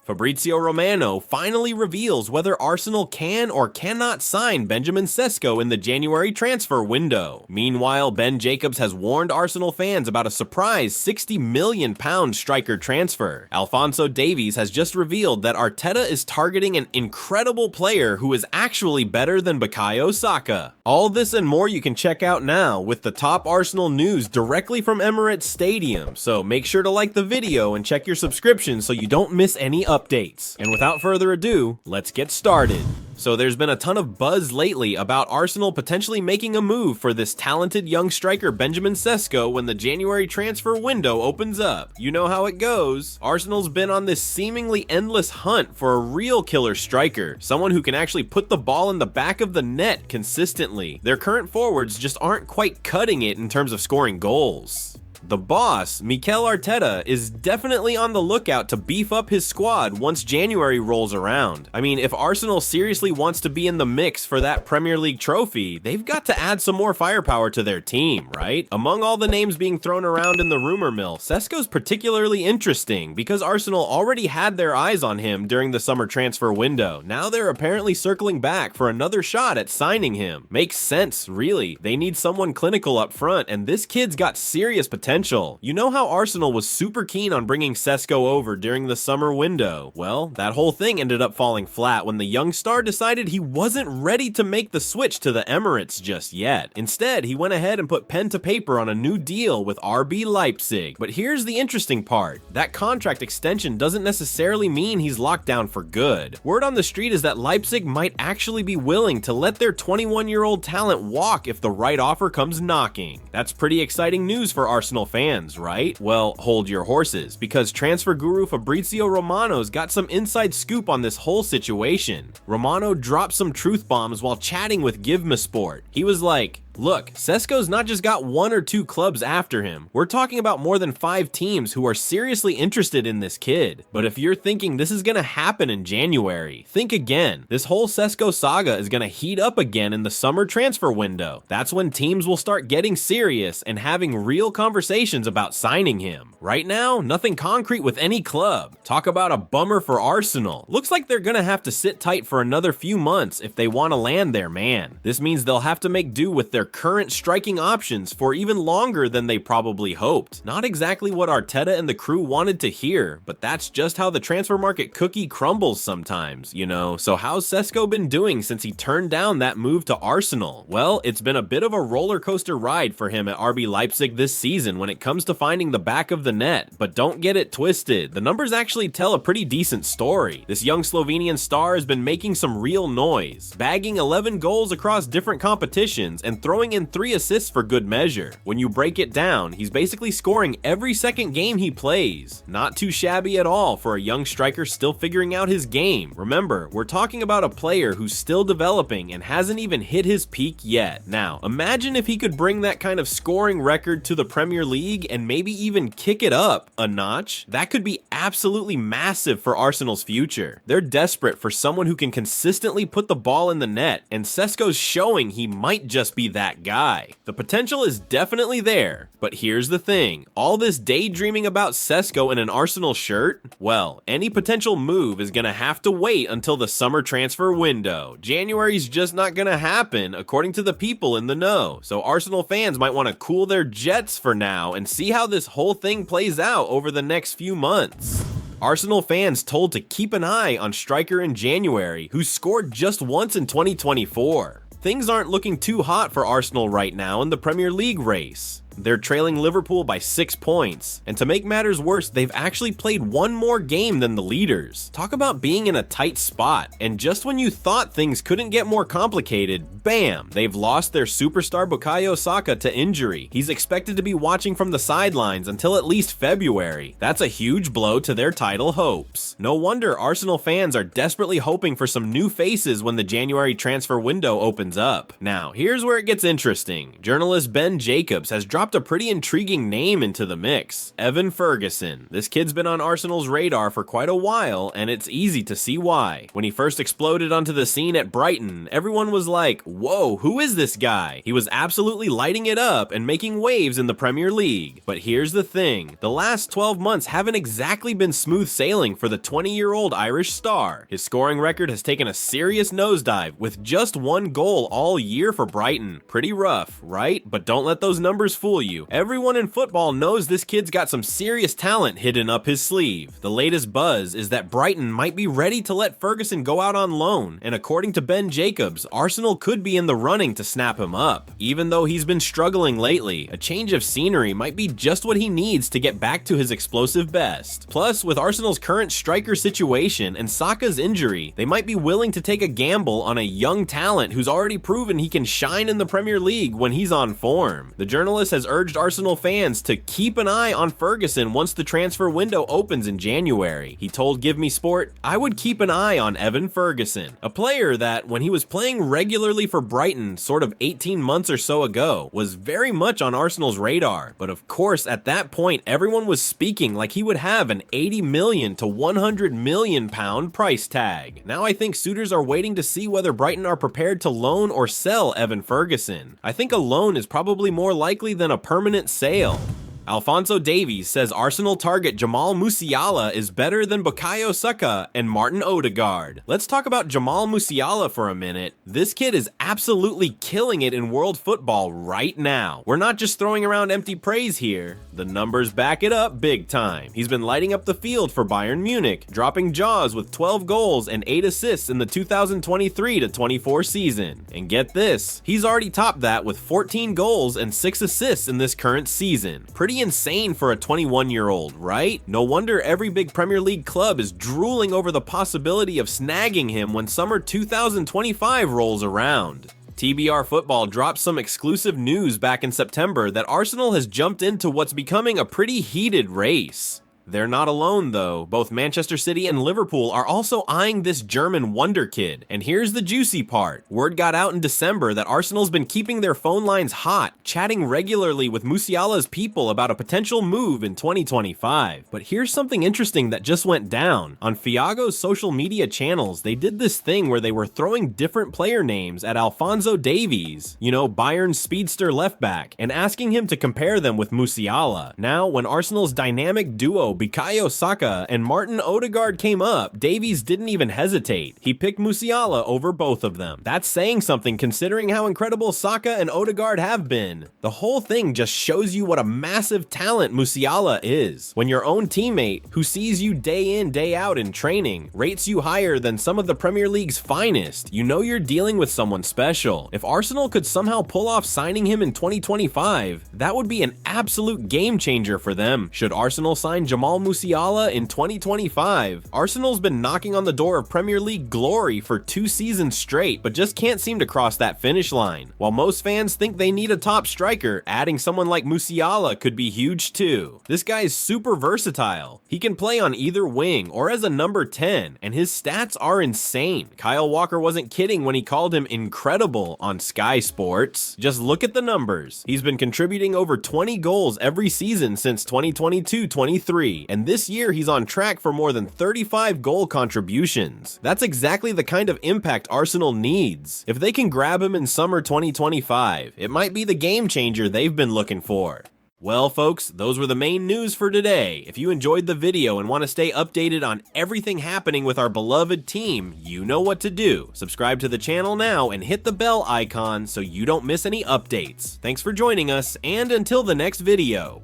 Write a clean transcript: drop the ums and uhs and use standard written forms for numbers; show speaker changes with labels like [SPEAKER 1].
[SPEAKER 1] Fabrizio Romano finally reveals whether Arsenal can or cannot sign Benjamin Sesko in the January transfer window. Meanwhile, Ben Jacobs has warned Arsenal fans about a surprise £60 million striker transfer. Alphonso Davies has just revealed that Arteta is targeting an incredible player who is actually better than Bukayo Saka. All this and more you can check out now with the top Arsenal news directly from Emirates Stadium, so make sure to like the video and check your subscription so you don't miss any updates. And without further ado, let's get started. So there's been a ton of buzz lately about Arsenal potentially making a move for this talented young striker Benjamin Sesko when the January transfer window opens up. You know how it goes. Arsenal's been on this seemingly endless hunt for a real killer striker, someone who can actually put the ball in the back of the net consistently. Their current forwards just aren't quite cutting it in terms of scoring goals. The boss, Mikel Arteta, is definitely on the lookout to beef up his squad once January rolls around. I mean, if Arsenal seriously wants to be in the mix for that Premier League trophy, they've got to add some more firepower to their team, right? Among all the names being thrown around in the rumor mill, Sesko's particularly interesting because Arsenal already had their eyes on him during the summer transfer window. Now they're apparently circling back for another shot at signing him. Makes sense, really. They need someone clinical up front, and this kid's got serious potential. You know how Arsenal was super keen on bringing Sesko over during the summer window? Well, that whole thing ended up falling flat when the young star decided he wasn't ready to make the switch to the Emirates just yet. Instead, he went ahead and put pen to paper on a new deal with RB Leipzig. But here's the interesting part. That contract extension doesn't necessarily mean he's locked down for good. Word on the street is that Leipzig might actually be willing to let their 21-year-old talent walk if the right offer comes knocking. That's pretty exciting news for Arsenal fans, right? Well, hold your horses, because transfer guru Fabrizio Romano's got some inside scoop on this whole situation. Romano dropped some truth bombs while chatting with GiveMeSport. He was like, look, Sesko's not just got 1 or 2 clubs after him. We're talking about more than 5 teams who are seriously interested in this kid. But if you're thinking this is gonna happen in January, think again. This whole Sesko saga is gonna heat up again in the summer transfer window. That's when teams will start getting serious and having real conversations about signing him. Right now, nothing concrete with any club. Talk about a bummer for Arsenal. Looks like they're gonna have to sit tight for another few months if they want to land their man. This means they'll have to make do with their current striking options for even longer than they probably hoped. Not exactly what Arteta and the crew wanted to hear, but that's just how the transfer market cookie crumbles sometimes, you know. So how's Sesko been doing since he turned down that move to Arsenal? Well, it's been a bit of a roller coaster ride for him at RB Leipzig this season when it comes to finding the back of the net, but don't get it twisted. The numbers actually tell a pretty decent story. This young Slovenian star has been making some real noise, bagging 11 goals across different competitions and throwing in 3 assists for good measure. When you break it down, he's basically scoring every second game he plays. Not too shabby at all for a young striker still figuring out his game. Remember, we're talking about a player who's still developing and hasn't even hit his peak yet. Now, imagine if he could bring that kind of scoring record to the Premier League and maybe even kick it up a notch. That could be absolutely massive for Arsenal's future. They're desperate for someone who can consistently put the ball in the net, and Sesko's showing he might just be that guy. The potential is definitely there, but here's the thing. All this daydreaming about Sesko in an Arsenal shirt? Well, any potential move is gonna have to wait until the summer transfer window. January's just not gonna happen, according to the people in the know. So Arsenal fans might want to cool their jets for now and see how this whole thing plays out over the next few months. Arsenal fans told to keep an eye on striker in January, who scored just once in 2024. Things aren't looking too hot for Arsenal right now in the Premier League race. They're trailing Liverpool by 6 points, and to make matters worse, they've actually played 1 more game than the leaders. Talk about being in a tight spot, and just when you thought things couldn't get more complicated, bam, they've lost their superstar Bukayo Saka to injury. He's expected to be watching from the sidelines until at least February. That's a huge blow to their title hopes. No wonder Arsenal fans are desperately hoping for some new faces when the January transfer window opens up. Now, here's where it gets interesting. Journalist Ben Jacobs has dropped dropped a pretty intriguing name into the mix: Evan Ferguson. This kid's been on Arsenal's radar for quite a while, and it's easy to see why. When he first exploded onto the scene at Brighton, everyone was like, whoa, who is this guy? He was absolutely lighting it up and making waves in the Premier League. But here's the thing, the last 12 months haven't exactly been smooth sailing for the 20-year-old Irish star. His scoring record has taken a serious nosedive, with just 1 goal all year for Brighton. Pretty rough, right? But don't let those numbers fool you. Everyone in football knows this kid's got some serious talent hidden up his sleeve. The latest buzz is that Brighton might be ready to let Ferguson go out on loan, and according to Ben Jacobs, Arsenal could be in the running to snap him up. Even though he's been struggling lately, a change of scenery might be just what he needs to get back to his explosive best. Plus, with Arsenal's current striker situation and Saka's injury, they might be willing to take a gamble on a young talent who's already proven he can shine in the Premier League when he's on form. The journalist has urged Arsenal fans to keep an eye on Ferguson once the transfer window opens in January. He told Give Me Sport, "I would keep an eye on Evan Ferguson, a player that, when he was playing regularly for Brighton sort of 18 months or so ago, was very much on Arsenal's radar. But of course, at that point, everyone was speaking like he would have an 80 million to 100 million pound price tag. Now I think suitors are waiting to see whether Brighton are prepared to loan or sell Evan Ferguson. I think a loan is probably more likely than a permanent sale." Alphonso Davies says Arsenal target Jamal Musiala is better than Bukayo Saka and Martin Odegaard. Let's talk about Jamal Musiala for a minute. This kid is absolutely killing it in world football right now. We're not just throwing around empty praise here. The numbers back it up big time. He's been lighting up the field for Bayern Munich, dropping jaws with 12 goals and 8 assists in the 2023-24 season. And get this, he's already topped that with 14 goals and 6 assists in this current season. Pretty insane for a 21-year-old, right? No wonder every big Premier League club is drooling over the possibility of snagging him when summer 2025 rolls around. TBR Football dropped some exclusive news back in September that Arsenal has jumped into what's becoming a pretty heated race. They're not alone though. Both Manchester City and Liverpool are also eyeing this German wonder kid. And here's the juicy part. Word got out in December that Arsenal's been keeping their phone lines hot, chatting regularly with Musiala's people about a potential move in 2025. But here's something interesting that just went down. On Thiago's social media channels, they did this thing where they were throwing different player names at Alphonso Davies, you know, Bayern's speedster left back, and asking him to compare them with Musiala. Now, when Arsenal's dynamic duo Bukayo Saka and Martin Odegaard came up, Davies didn't even hesitate. He picked Musiala over both of them. That's saying something considering how incredible Saka and Odegaard have been. The whole thing just shows you what a massive talent Musiala is. When your own teammate, who sees you day in, day out in training, rates you higher than some of the Premier League's finest, you know you're dealing with someone special. If Arsenal could somehow pull off signing him in 2025, that would be an absolute game changer for them. Should Arsenal sign Jamal Musiala in 2025? Arsenal's been knocking on the door of Premier League glory for 2 seasons straight, but just can't seem to cross that finish line. While most fans think they need a top striker, adding someone like Musiala could be huge too. This guy's super versatile. He can play on either wing or as a number 10, and his stats are insane. Kyle Walker wasn't kidding when he called him incredible on Sky Sports. Just look at the numbers. He's been contributing over 20 goals every season since 2022-23. And this year he's on track for more than 35 goal contributions. That's exactly the kind of impact Arsenal needs. If they can grab him in summer 2025, it might be the game changer they've been looking for. Well folks, those were the main news for today. If you enjoyed the video and want to stay updated on everything happening with our beloved team, you know what to do. Subscribe to the channel now and hit the bell icon so you don't miss any updates. Thanks for joining us, and until the next video.